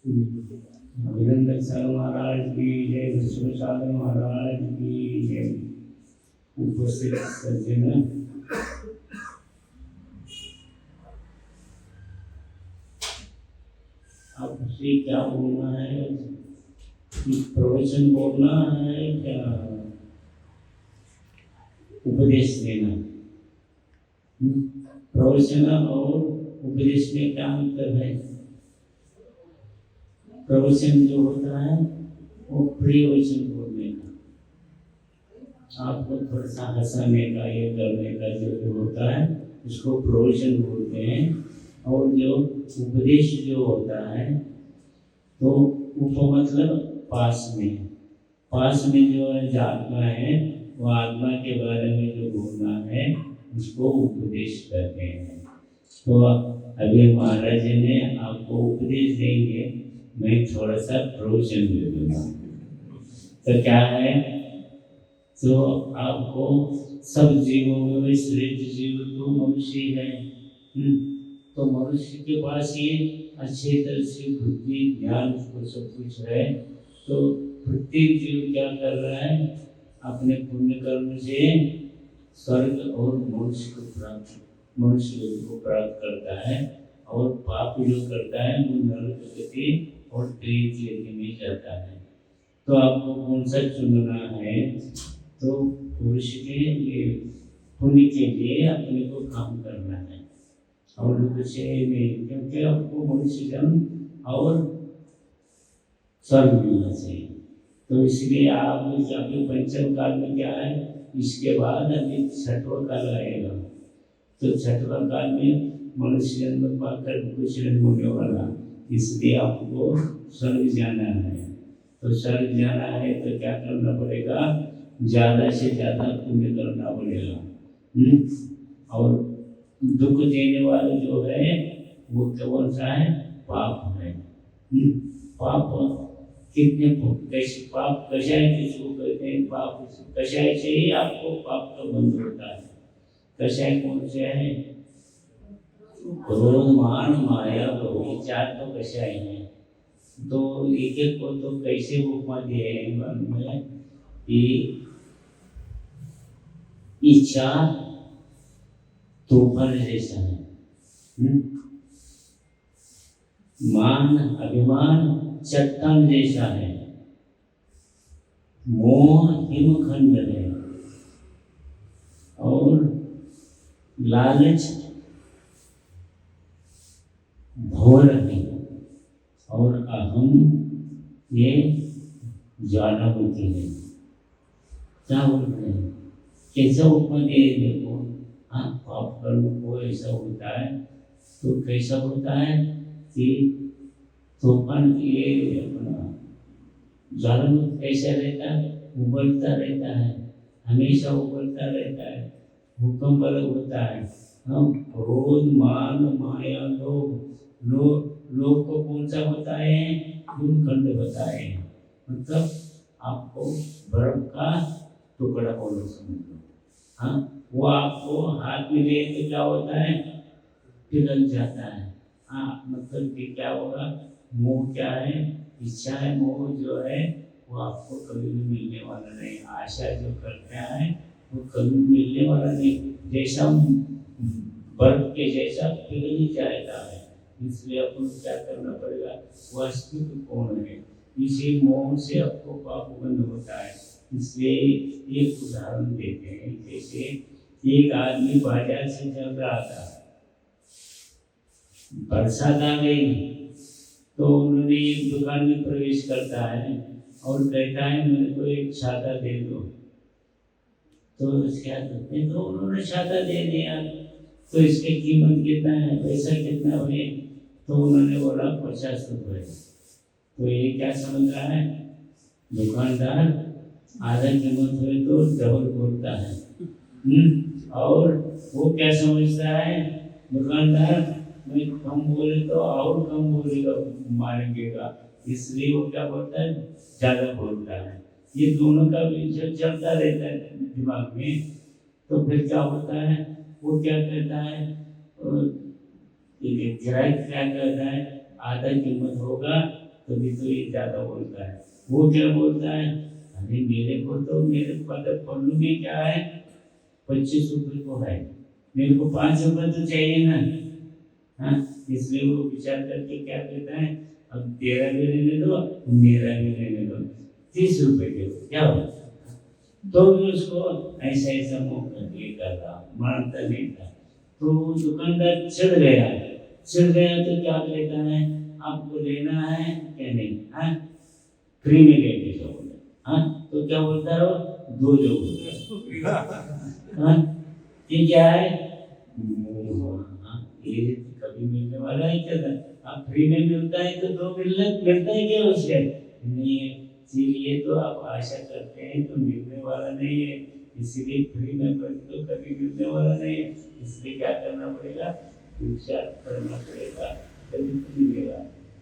अभिनंदन सर महाराज की जय, विष्णु सागर महाराज की जय। उपस्थित सज्जन, आपसे क्या बोलना है? प्रवचन बोलना है क्या उपदेश देना? प्रवचन और उपदेश में क्या अंतर है? प्रवचन जो होता है वो प्रवचन बोलने का, आपको थोड़ा सा हंसाने का, ये करने का जो होता है उसको प्रवचन बोलते हैं। और जो उपदेश जो होता है तो उप मतलब पास में, पास में जो है जो आत्मा है वो आत्मा के बारे में जो बोलना है उसको उपदेश कहते हैं। तो अभी महाराज जी ने आपको उपदेश देंगे, मैं थोड़ा सा प्रवचन दे दूंगा। तो क्या है, तो आपको सब जीवों में श्रेष्ठ जीव तो मनुष्य है। तो मनुष्य के पास ये अच्छे तरह से बुद्धि ज्ञान को सब कुछ है। तो प्रत्येक जीव क्या कर रहा है, अपने पुण्य कर्म से स्वर्ग और मनुष्य को प्राप्त करता है, और पाप जो करता है वो नरक गति और प्रेत गति में जाता है। तो आपको कौन सा चुनना है? तो पुरुष के लिए पुण्य के लिए अपने को काम करना है और कुछ नहीं, क्योंकि आपको मनुष्य जन्म और स्वर्ग मिलना चाहिए। तो इसलिए आप अभी पंचम काल में क्या है, इसके बाद अभी छठवां काल आएगा। तो छठवां काल में मनुष्य जन्म पाकर कुछ नहीं होने वाला, इसलिए आपको स्वर्ग जाना है। तो स्वर्ग जाना है तो क्या करना पड़ेगा, ज़्यादा से ज़्यादा पुण्य करना पड़ेगा। और दुख देने वाला जो है वो कौन सा है? पाप है। पाप कितने कैसे पाप कषाय किसको कहते हैं? पाप कषाय से ही आपको पाप का बंध होता है। कषाय कौन से है? क्रोध मान माया लोभ, चार तो कषाय हैं। तो एक एक को तो कैसे उपमा दिए हैं मालूम है कि इच्छा तूफान जैसा है, मान अभिमान चट्टान जैसा है, मोह हिमखंड है, और लालच भोर है, और अहम ये ज्वालामुखी है। क्या बोल रहे हैं? कैसा उपमा दिए देखो। हाँ, पाप कर्म को ऐसा होता है तो कैसा होता है कि तूफान ये अपना ज्वालामुखी कैसा रहता है, उबलता रहता है, हमेशा उबलता रहता है, भूकंप होता है। हम क्रोध मान माया लोग को कौन सा बताए हैं? हिमखंड बताए हैं। मतलब आपको बर्फ का टुकड़ा बोलो समझ लो। हाँ, वो आपको हाथ में ले तो क्या होता है, पिघल जाता है। हाँ, मतलब कि क्या होगा, मोह क्या है, इच्छा है, मोह जो है वो आपको कभी भी मिलने वाला नहीं। आशा जो करते हैं वो कभी मिलने वाला नहीं, जैसा बर्फ के जैसा पिघल ही जाएगा है। इसलिए अपन क्या करना पड़ेगा, वास्तविक कौन है, इसी मोह से आपको पाप बंद होता है। इसलिए एक उदाहरण देते हैं, जैसे एक आदमी बाजार से चल रहा था, बरसात आ गई, तो उन्होंने एक दुकान में प्रवेश करता है और कहता है मेरे को एक छाता दे दो। तो क्या करते हैं, तो उन्होंने छाता दे दिया। तो इसकी कीमत कितना है, पैसा कितना हुए? तो उन्होंने बोला 50 रुपये। तो ये क्या समझ रहा है, दुकानदार आधा कीमत हुए तो डबल बोलता है। और वो क्या समझता है, दुकानदार मैं कम बोले तो और कम बोलेगा, मारेंगेगा, इसलिए वो क्या बोलता है, ज़्यादा बोलता है। ये दोनों का विषय चलता रहता है दिमाग में। तो फिर क्या होता है, वो क्या कहता है, ग्राहक क्या कहता है, आधा कीमत होगा तभी तो ये ज़्यादा बोलता है। वो क्या बोलता है, अरे मेरे को तो मेरे मतलब पल्लू में क्या है, 25 रुपये को है, मेरे को 5 रुपये तो चाहिए ना। हाँ, इसलिए वो विचार करके क्या कहता है, अब तेरा भी लेने दो, मेरा भी लेने दो, 30 रुपये दो, क्या हो। तो भी उसको ऐसा ऐसा मुंह करके कर रहा, मानता नहीं था। तो वो दुकानदार चिढ़ गया तो क्या कहता है, आपको लेना है क्या नहीं, हाँ फ्री में लेके जाओ, हाँ तो क्या बोलता है वो, दो जो बोलता है, हाँ ये क्या है, हाँ, ये कभी मिलने वाला है क्या था, आप फ्री में मिलता है तो दो मिलता है क्या उससे, नहीं है, इसीलिए तो आप आशा करते हैं तो मिलने वाला नहीं है, इसीलिए फ्री में तो कभी मिलने वाला नहीं है, इसलिए क्या करना पड़ेगा, विचार करना पड़ेगा, तभी तो मिलेगा।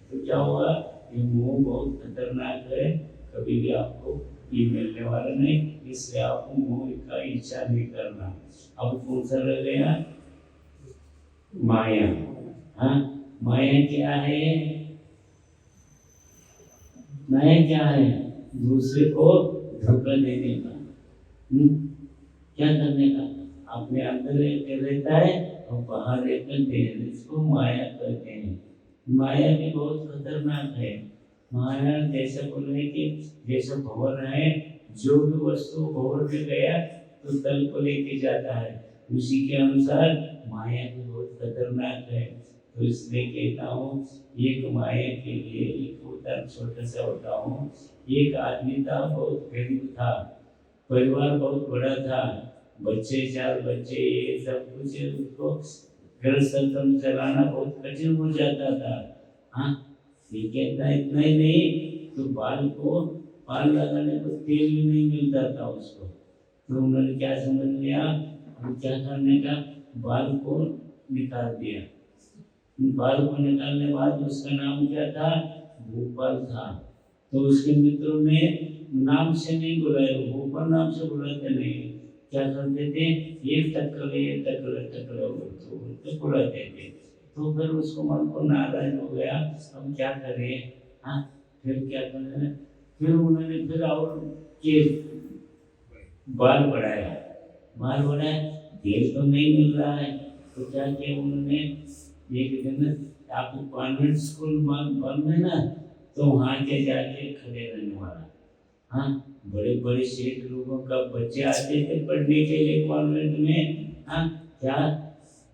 तो क्या होगा, ये मोह बहुत खतरनाक है, कभी भी आपको ये मिलने वाला नहीं, इसलिए आपको मोह का इच्छा नहीं करना। अब कौन सा रह गया, माया। हाँ, माया क्या है, माया क्या है, दूसरे को धोखा देने का, क्या करने का, अपने अंदर रहता है और बाहर रहकर दे, इसको माया कहते हैं। माया भी बहुत खतरनाक है। माया जैसे बोले कि जैसे भंवर है, जो भी वस्तु भंवर में गया तो तल को लेके जाता है, उसी के अनुसार माया भी बहुत खतरनाक है। तो इसलिए कहता हूँ, एक माया के लिए एक उदाहरण छोटा सा होता हूँ। एक आदमी था, बहुत गरीब था, परिवार बहुत बड़ा था, बच्चे 4 बच्चे, ये सब कुछ, उसको घर संतम चलाना बहुत कठिन हो जाता था। हाँ, ये कहता इतना ही नहीं, तो बाल लगाने को तेल भी नहीं मिलता था उसको। तो उन्होंने क्या समझ लिया, अब क्या करने का, बाल को निकाल दिया। बाल को निकालने बाद उसका नाम क्या था, भोपाल था। तो उसके मित्रों ने नाम से नहीं बुलाया, भोपाल नाम से बुलाते नहीं, क्या करते थे, ये टकले बोलते बुलाते थे। तो फिर उसको मन को नाराज हो गया, अब क्या करें, हाँ फिर क्या करें, फिर उन्होंने फिर और के बाल बढ़ाया, तेल तो नहीं मिल रहा है, तो क्या किया उन्होंने, एक दिन आपको कॉन्वेंट स्कूल बंद है ना, तो वहाँ के जाके खड़े रहने वाला। हाँ, बड़े बड़े सेठ लोगों का बच्चे आते थे पढ़ने के लिए कॉन्वेंट में। हाँ, क्या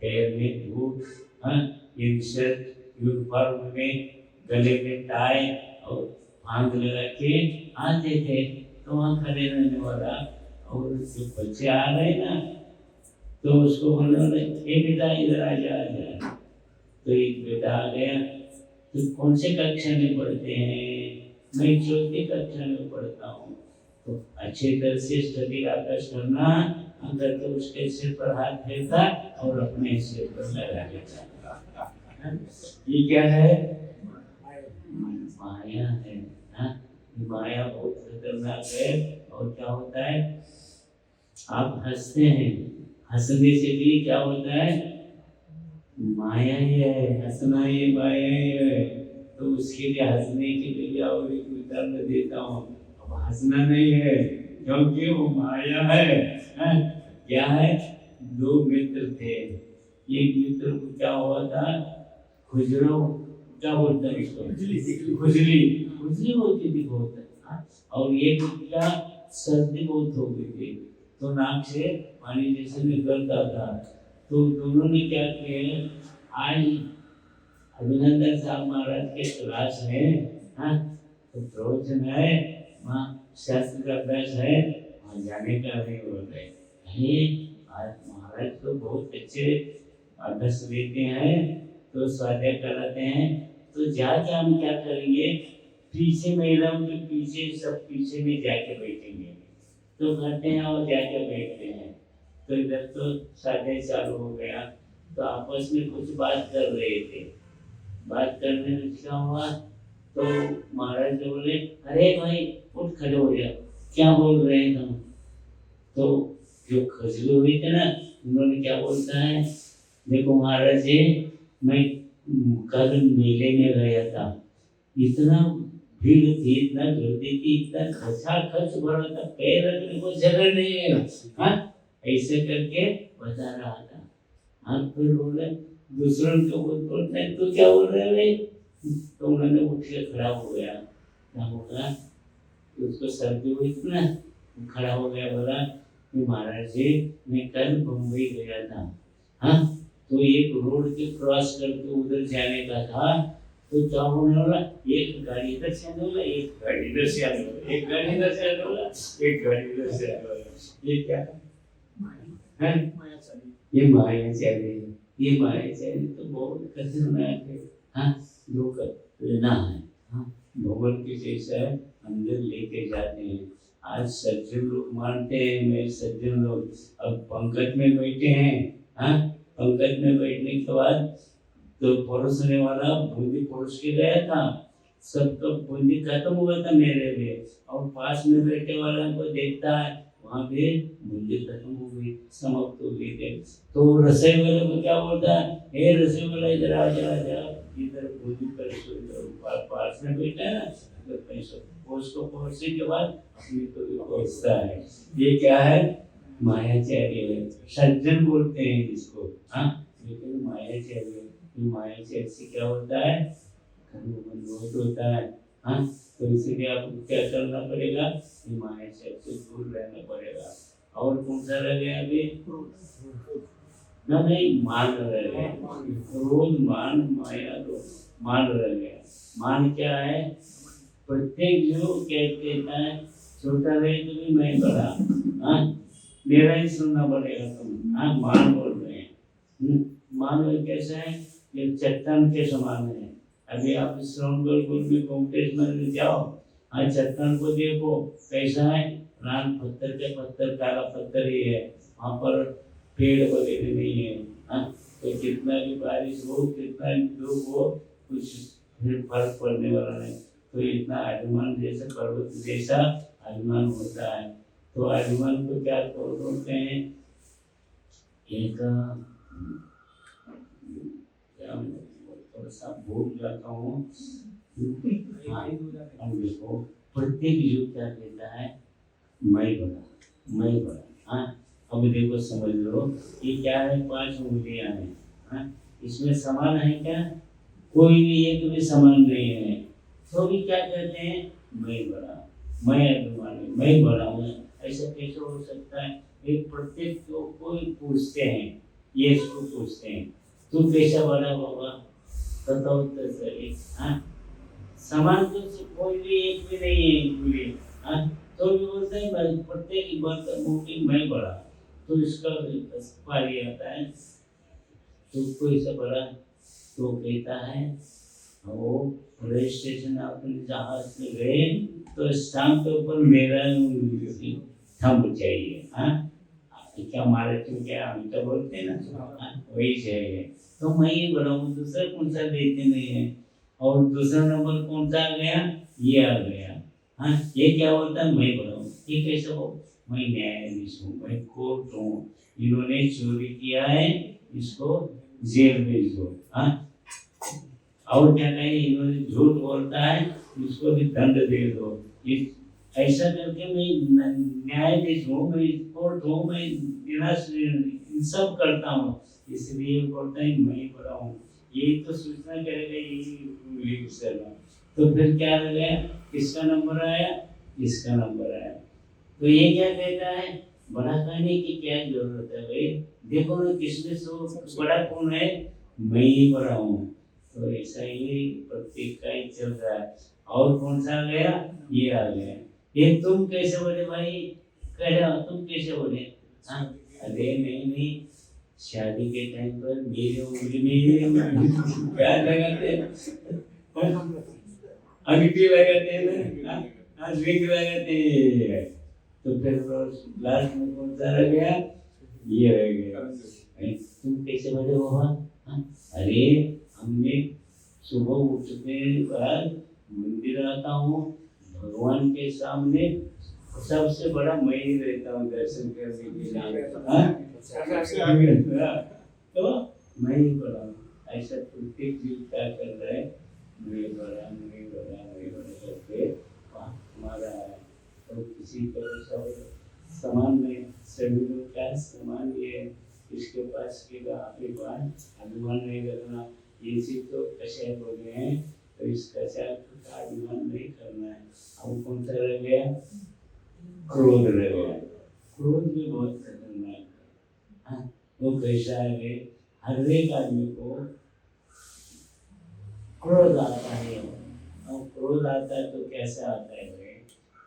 पैर में बूट, हाँ एक शर्ट यूनिफॉर्म में, गले में टाई और आंख लगा के आते थे, तो वहाँ खड़े रहने वाला। और जो बच्चे आ रहे ना, तो उसको बोलने, ए बेटा इधर आ जा। तो एक बेटा आ गया, तो कौन से कक्षा में पढ़ते हैं, मैं 4थी कक्षा में पढ़ता हूँ। तो अच्छे तरह से स्टडी आकाश करना, अगर तो उसके सिर पर हाथ फेरता और अपने सिर पर लगा लेता। ये क्या है, माया है। हाँ, माया बहुत खतरनाक है। और क्या होता है, आप हंसते हैं, हंसने से भी क्या होता है, माया ही है, हंसना ये माया ही है। तो उसके लिए हंसने के लिए और एक उदाहरण देता हूँ। अब हंसना नहीं है, क्योंकि वो माया है। क्या है, 2 मित्र थे, एक मित्र को क्या हुआ था, खुजरो, क्या बोलता है इसको, खुजली होती थी बहुत, और एक क्या, सर्दी बहुत हो गई थी, तो नाक से पानी जैसे निकलता था। तो दोनों ने क्या किया, आज अभिनंदन साहब महाराज के क्लास में, हाँ तो प्रवचन है, वहाँ शास्त्र का अभ्यास है, वहाँ जाने का नहीं बोल रहे। आज महाराज तो बहुत अच्छे अभ्यास लेते हैं, तो स्वाध्याय कराते हैं, तो जाके हम क्या करेंगे, पीछे महिलाओं के पीछे, सब पीछे में जाके बैठेंगे। तो करते हैं और जाके बैठते हैं। तो इधर तो स्वाध्याय चालू हो गया, तो आपस में कुछ बात कर रहे थे। बात करने में क्या हुआ, तो महाराज ने बोले, अरे भाई उठ खड़े हो जा, क्या बोल रहे हैं तुम। तो जो खजूर हुई थे ना, उन्होंने क्या बोलता है, देखो महाराज जी, मैं कल मेले में गया था, इतना भीड़ थी, इतना गर्दी थी, इतना खच भरा था, पैर रखने को जगह नहीं है। हाँ, ऐसे करके बता रहा था। हाँ, फिर बोले दूसरों को बोलते हैं तू क्या बोल रहे भाई? तो उन्होंने उठ के खड़ा हो गया। क्या होगा? उसको सर्दी हुई थी ना, खड़ा हो गया, बोला कि महाराज जी मैं कल बम्बई गया था। हाँ, तो एक रोड के क्रॉस करके उधर जाने का था, तो क्या होने वाला, एक गाड़ी इधर से आने वाला, एक गाड़ी इधर से आने वाला, एक गाड़ी इधर से आने वाला, एक गाड़ी इधर से आने वाला। ये क्या है? ये मायाचारी है। ये मायाचारी तो बहुत खतरनाक है। हाँ, जो लेना है, हाँ, भगवान के जैसा है, अंदर लेके जाते हैं। आज सज्जन लोग मानते हैं, मैं सज्जन लोग अब पंकज में बैठे हैं। हाँ, पंकज में बैठने के बाद तो परोसने वाला बूंदी परोस के गया था, सबका बूंदी खत्म हुआ था मेरे लिए, और पास में बैठे वाला को देखता है वहां पे बूंदी खत्म हो गई, समाप्त हो गई थे। तो रसोई वाले को क्या बोलता है, हे रसोई वाला इधर आ जा, इधर बूंदी पास में बैठा है ना, तो पैसों उसको पहुंचने के बाद अपनी को भी पहुंचता है। ये क्या है? मायाचार्य है, सज्जन बोलते हैं इसको। हाँ, लेकिन मायाचार्य, मायाचार्य से क्या होता है? कर्म बहुत होता है। हाँ, तो इसलिए आपको क्या करना पड़ेगा? मायाचार्य से दूर रहना पड़ेगा। और कौन सा रह गया अभी? ना नहीं, मान रह गया, क्रोध मान माया दो, मान रह गया। मान क्या है? प्रत्येक जो कहता है छोटा रहे तो भी मैं बड़ा। हाँ, मेरा ही सुनना पड़ेगा तुम। हाँ, मान बोल रहे हैं। मान कैसा है? ये चट्टान के समान है। अभी आप श्रवण गुरुकुल में कॉम्पिटिशन में जाओ, हाँ, चट्टान को देखो कैसा है, रान पत्थर के पत्थर, काला पत्थर ही है, वहाँ पर पेड़ वगैरह नहीं है। हाँ, तो कितना भी बारिश हो, कितना भी धूप हो, कुछ फिर फर्क पड़ने वाला नहीं। तो इतना अभिमान जैसे पर्वत जैसा अभिमान होता है। तो अभिमान को क्या बोलते हैं? एक थोड़ा सा भूल जाता हूँ। हाँ, हम देखो प्रत्येक युग क्या कहता है? मैं बड़ा, मैं बड़ा। हाँ, अब देखो समझ लो, ये क्या है? 5 उंगलियां हैं। हाँ, इसमें समान है क्या? कोई भी एक भी समान नहीं है। तो भी क्या कहते हैं? मैं बड़ा, मैं अभिमानी, मैं बड़ा हूँ। ऐसा कैसे हो सकता है? एक प्रत्येक को कोई पूछते हैं, ये इसको पूछते हैं तू कैसा बड़ा होगा, बताओ तो सही। हाँ, समान तो कोई भी एक भी नहीं है इनके। हाँ, तो भी बोलते हैं भाई प्रत्येक बात मुमकिन मैं बड़ा। तो इसका पारी आता है, तो कोई से बड़ा तो कहता है, वो रेल स्टेशन अपने जहाज में गए तो स्टैंप के ऊपर मेरा थंब चाहिए। हाँ, क्या महाराष्ट्र में क्या हम तो बोलते हैं ना, वही चाहिए। तो मैं ही बड़ा हूँ, दूसरा कौन सा देते नहीं है। और दूसरा नंबर कौन सा आ गया? ये आ गया। हाँ, ये क्या बोलता है? मैं बड़ा हूँ। ये कैसे हो? मैं न्यायाधीश हूँ, मैं कोर्ट हूँ, इन्होंने चोरी किया है, इसको जेल भेज दो। हाँ, और क्या कहें, इन्होंने झूठ बोलता है, इसको भी दंड दे दो। ऐसा करके मैं न्यायाधीश हूँ, मैं कोर्ट हूँ, मैं इन सब करता हूँ। इसलिए बोलता है मैं बड़ा हूँ। यही तो सूचना करेगा, यही तो फिर क्या हो गया? किसका नंबर आया? इसका नंबर आया। तो ये क्या कहता है? बड़ा कहने की क्या जरूरत है भाई? देखो ना, किसमें सो बड़ा कौन है? मैं ही बड़ा हूँ। तो ऐसा ही प्रत्येक का ही चल रहा है। और कौन सा आ गया? ये आ गया। ये तुम कैसे बोले भाई? कह रहे हो तुम कैसे बोले? हाँ, अरे नहीं, शादी के टाइम पर मेरी उंगली में क्या लगाते हैं? अंगूठी लगाते हैं ना, हाँ, रिंग लगाते हैं। तो फिर लास्ट में कौन सा रह गया? ये रह गया। तुम कैसे बोले बाबा? अरे हमने सुबह उठने के बाद मंदिर आता हूँ, भगवान के सामने सबसे बड़ा मैं ही रहता हूँ दर्शन करने के लिए। तो मैं ही बड़ा हूँ। ऐसा प्रत्येक जीव क्या कर रहा है? मैं बड़ा करके हमारा है। तो किसी तरह सब सामान में सभी लोग क्या सामान ये इसके पास के आपके पास अभिमान नहीं रखना। ये चीज तो कषाय हो गए हैं, तो इस कषाय का अभिमान नहीं करना है। अब कौन सा रह गया? क्रोध रह गया। क्रोध भी बहुत खतरनाक है। वो कैसा है? हर एक आदमी को क्रोध आता है। और क्रोध आता है तो कैसे आता है?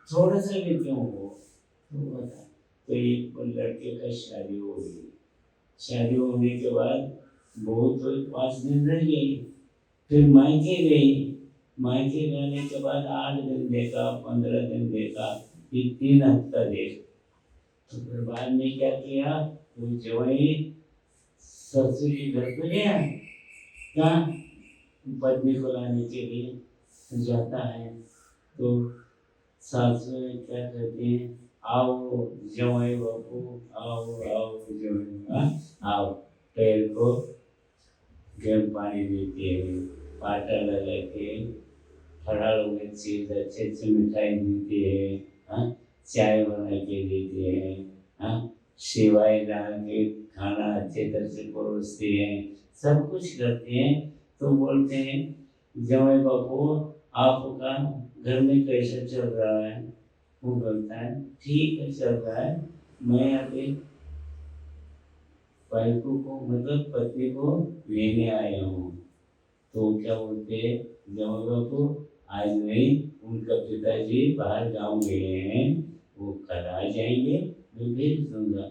थोड़ा सा भी क्यों हो तो बता। तो एक लड़के का शादी हो गई। शादी होने के बाद बहुत 5 दिन रह गई, फिर मायके गई। मायके जाने के बाद 8 दिन देखा, 15 दिन देखा, ये 3 हफ्ता देख। तो फिर बाद में क्या किया? वो जवाई ससुर के घर पे गया, कहाँ पत्नी को लाने के लिए जाता है। तो सासू क्या कहती है? आओ जवाई बापू, आओ आओ जवाई, आओ। पैर को गर्म पानी देते हैं, पाटा लगा के, फरालों में चीज अच्छे अच्छे मिठाई देते हैं, चाय बना के देते हैं, सेवाएं डाल के खाना अच्छे तरह से परोसते हैं, सब कुछ करते हैं। तो बोलते हैं जवाई बापू आपका घर में कैसा चल रहा है? वो बोलता है ठीक है चल रहा है, मैं अभी वाइफू को मतलब पत्नी को लेने आया हूँ। तो क्या बोलते हैं जवाई बापू आज नहीं, उनका पिताजी बाहर गाँव गए हैं, वो कल आ जाएंगे, मैं भेज दूंगा।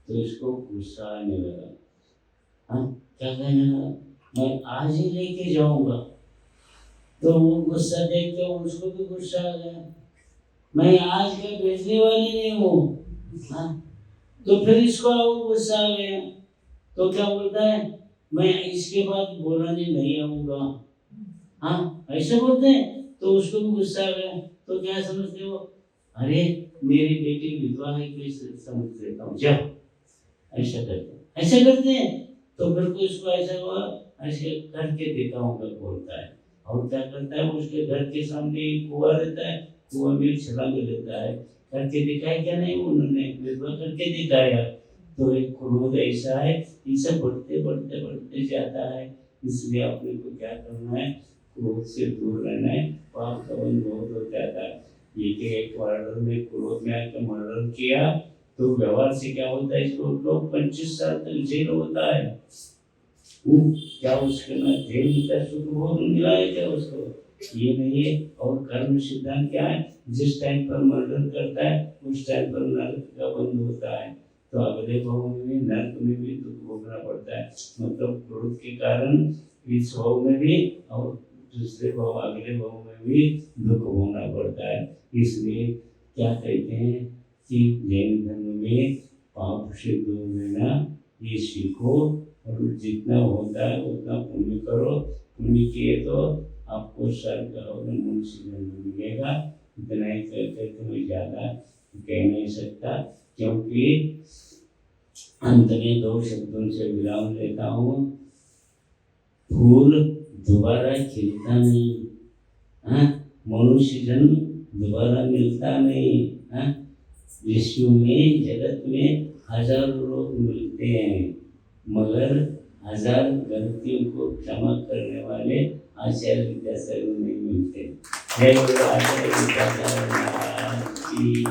तो इसको गुस्सा आने लगा। क्या कहने लगा? मैं आज ही लेके जाऊंगा। तो वो गुस्सा देख के उसको भी गुस्सा आ गया, मैं आज के भेजने वाली नहीं हूँ। तो फिर इसको और गुस्सा आ गया। तो क्या बोलता है? मैं इसके बाद बोलाने नहीं आऊंगा। ऐसे बोलते हैं। तो उसको भी गुस्सा आ गया। तो क्या समझते हो? अरे मेरी बेटी विधवा है, कैसे समझ लेता हूँ, जब ऐसा करते हैं। तो फिर को इसको ऐसा हुआ, ऐसे करके देखा होगा बोलता है। और क्या करता है? उसके घर के सामने एक कुआं रहता है, कुआं में छलांग लेता है। करके दिखाया क्या? नहीं, उन्होंने विधवा करके दिखाया। तो एक क्रोध ऐसा है, इसे बढ़ते बढ़ते बढ़ते जाता है। इसलिए अपने को क्या करना है? क्रोध से दूर रहना है। पाप का बंध बहुत हो जाता है। एक मर्डर में क्रोध में आकर मर्डर किया तो व्यवहार से क्या होता है? इसको लोग 25 साल तक जेल होता है। क्या उसके ना जेल का सुख भोग मिला है क्या उसको? ये नहीं है। और कर्म सिद्धांत क्या है? जिस टाइम पर मर्डर करता है उस टाइम पर नरक का बंध होता है। तो अगले भाव में भी नरक में भी दुख भोगना पड़ता है। मतलब क्रोध के कारण इस भाव में भी और दूसरे भाव अगले भाव में भी दुख भोगना पड़ता है। इसलिए क्या कहते हैं कि जैन धर्म में पाप से दूर रहना ये सीखो, और जितना होता है उतना पुण्य करो। पुण्य किए तो आपको स्वर्ग और मनुष्य जन्म मिलेगा। इतना ही कहते तो मैं ज़्यादा कह नहीं सकता, क्योंकि अंत में 2 शब्दों से विराम लेता हूँ। फूल दोबारा खिलता नहीं, मनुष्य जन्म दोबारा मिलता नहीं। विश्व में जगत में हजारों लोग मिलते हैं, मगर 1000 गलतियों को क्षमा करने वाले आचार्य विद्यासागर नहीं मिलते। जय गुरु आचार्य विद्यासागर महाराज की।